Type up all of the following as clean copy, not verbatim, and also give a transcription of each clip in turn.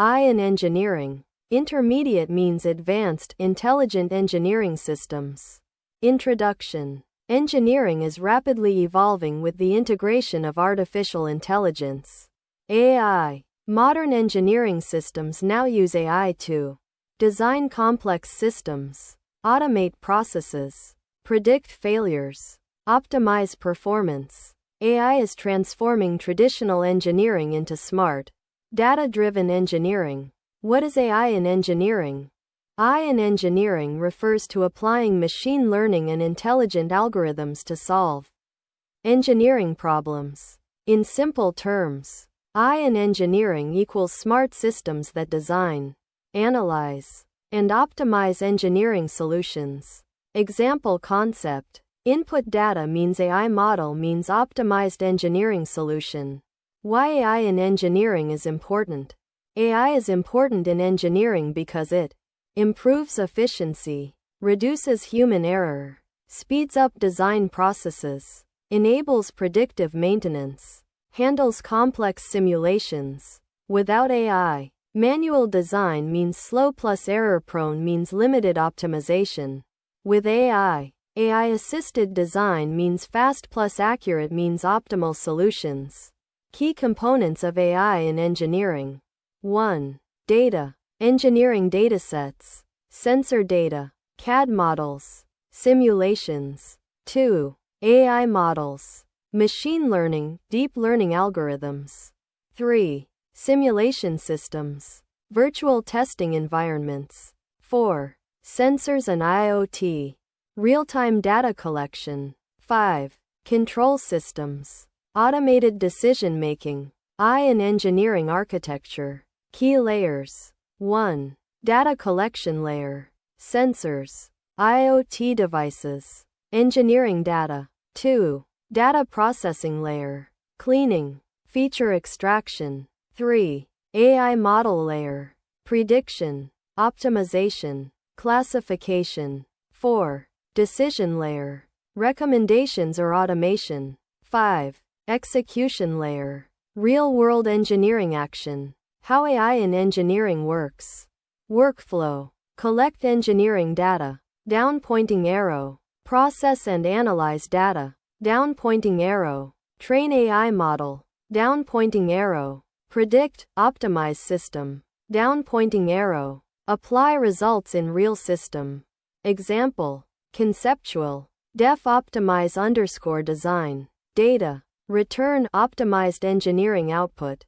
I in engineering. Intermediate means advanced, intelligent engineering systems. Introduction. Engineering is rapidly evolving with the integration of artificial intelligence, AI. Modern engineering systems now use AI to design complex systems, automate processes, predict failures, optimize performance. AI is transforming traditional engineering into smart, data-driven engineering. What is AI in engineering? AI in engineering refers to applying machine learning and intelligent algorithms to solve engineering problems. In simple terms, AI in engineering equals smart systems that design, analyze, and optimize engineering solutions. Example concept. Input data means AI model means optimized engineering solution. Why AI in engineering is important? AI is important in engineering because it improves efficiency, reduces human error, speeds up design processes, enables predictive maintenance, handles complex simulations. Without AI, manual design means slow plus error-prone means limited optimization. With AI, AI-assisted design means fast plus accurate means optimal solutions. Key components of AI in engineering. 1. Data. Engineering datasets, sensor data, CAD models, simulations. 2. AI models, machine learning, deep learning algorithms. 3. Simulation systems, virtual testing environments. 4. Sensors and IoT, real-time data collection. 5. Control systems, automated decision-making. AI in engineering architecture. Key layers. 1. Data collection layer, sensors, IoT devices, engineering data. 2. Data processing layer, cleaning, feature extraction. 3. AI model layer, prediction, optimization, classification. 4. Decision layer, recommendations or automation. 5. Execution layer, real-world engineering action. How AI in engineering works. Workflow. Collect engineering data. Down pointing arrow. Process and analyze data. Down pointing arrow. Train AI model. Down pointing arrow. Predict, optimize system. Down pointing arrow. Apply results in real system. Example. Conceptual. Def optimize _ design. Data. Return optimized engineering output.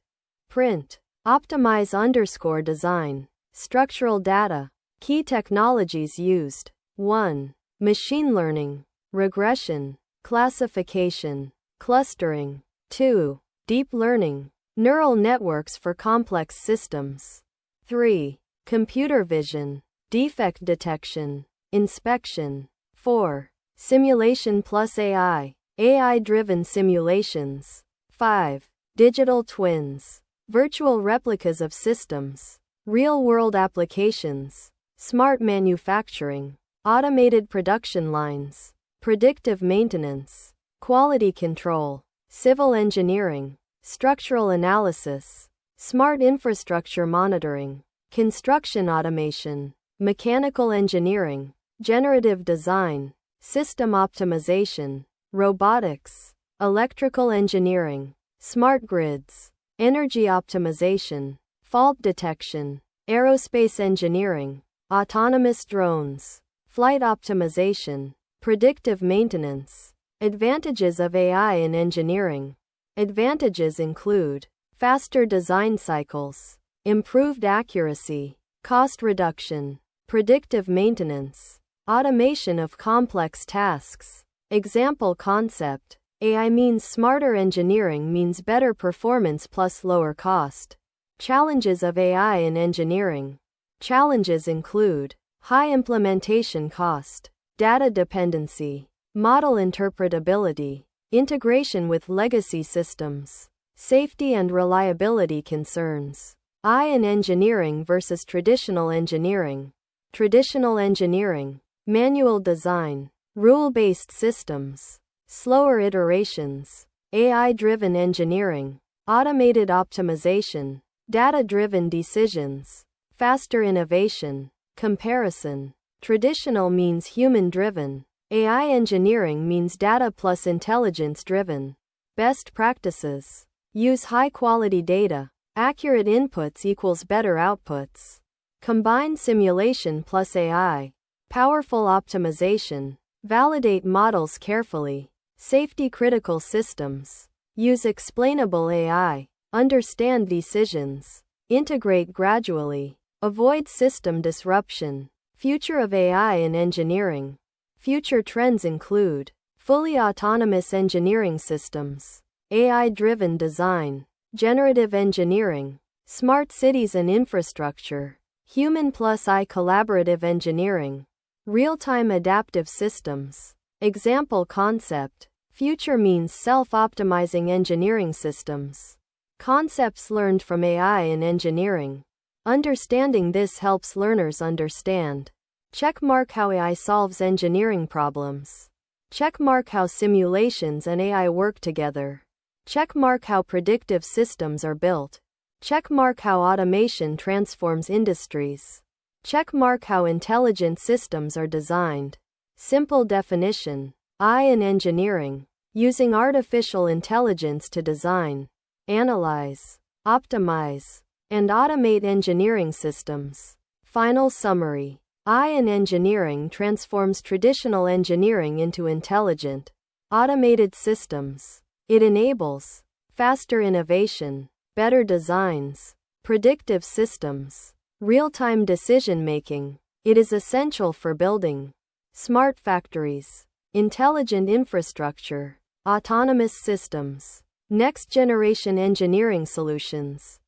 Print. Optimize _ design. Structural data. Key technologies used. 1. Machine learning, regression, classification, clustering. 2. Deep learning, neural networks for complex systems. 3. Computer vision, defect detection, inspection. 4. Simulation plus AI, AI-driven simulations. 5. Digital twins, virtual replicas of systems, real-world applications, smart manufacturing, automated production lines, predictive maintenance, quality control, civil engineering, structural analysis, smart infrastructure monitoring, construction automation, mechanical engineering, generative design, system optimization, robotics, electrical engineering, smart grids, energy optimization, fault detection, aerospace engineering, autonomous drones, flight optimization, predictive maintenance. Advantages of AI in engineering. Advantages include faster design cycles, improved accuracy, cost reduction, predictive maintenance, automation of complex tasks. Example concept. AI means smarter engineering means better performance plus lower cost. Challenges of AI in engineering. Challenges include high implementation cost, data dependency, model interpretability, integration with legacy systems, safety and reliability concerns. AI in engineering versus traditional engineering. Traditional engineering, manual design, rule-based systems, slower iterations. AI-driven engineering, automated optimization, Data-driven decisions. Faster innovation. Comparison. Traditional means human-driven. AI engineering means data plus intelligence-driven. Best practices. Use high-quality data. Accurate inputs equals better outputs. Combine simulation plus AI. Powerful optimization. Validate models carefully. Safety-critical systems. Use explainable AI. Understand decisions. Integrate gradually. Avoid system disruption. Future of AI in engineering. Future trends include fully autonomous engineering systems, AI-driven design, generative engineering, smart cities and infrastructure, human plus AI collaborative engineering, real-time adaptive systems. Example concept. Future means self-optimizing engineering systems. Concepts learned from AI in engineering. Understanding this helps learners understand. Checkmark how AI solves engineering problems. Checkmark how simulations and AI work together. Checkmark how predictive systems are built. Checkmark how automation transforms industries. Checkmark how intelligent systems are designed. Simple definition. AI in engineering. Using artificial intelligence to design, analyze, optimize, and automate engineering systems. Final summary. AI in engineering transforms traditional engineering into intelligent, automated systems. It enables faster innovation, better designs, predictive systems, real-time decision-making. It is essential for building smart factories, intelligent infrastructure, autonomous systems, next-generation engineering solutions.